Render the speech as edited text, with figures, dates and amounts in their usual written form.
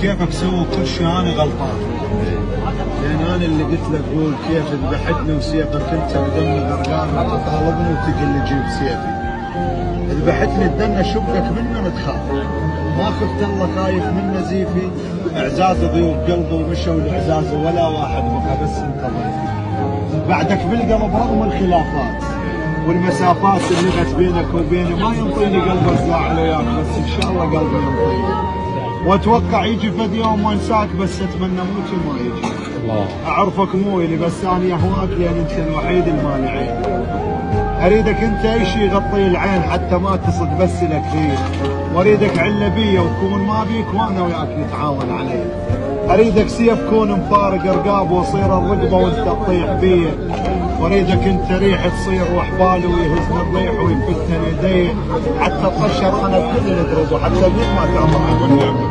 كيفك سووا كل شيء انا غلطان. لان انا اللي قلت لك قول كيف ذبحتني وسيفك انت بدمي غرقان وتطالبني وتجي اللي تجيب سيفي. ذبحتني الدنه شقك منه تخاف. ما خفت الله خايف من نزيفي. اعزاز ضيوف قلبي ومشوا الاعزاز ولا واحد بقى بس انتظر. بعدك بالقلب رغم الخلافات والمسافات اللي غت بينك وبيني ما ينطيني قلب الزاعل وياك بس ان شاء الله قلبي ينطيني. واتوقع يجي فد يوم وانساك بس اتمنى موتي ما يجي. اعرفك مو الي بس انا اهواك لان انت الوحيد المالي عين. اريدك انت اي شيء يغطي العين حتى ما تصد بس لك فيه. واريدك عله بيا وكون ما بيك وانا وياك نتعاون عليه. اريدك سيف كون مفارق رقاب واصير الرقبه وانت تطيح بيه. واريدك انت ريح تصير وحبالي ويهزني الريح ويفتني يديه. حتى اطشر انا بكل الدروب وحتى بيك ما تعطى عني.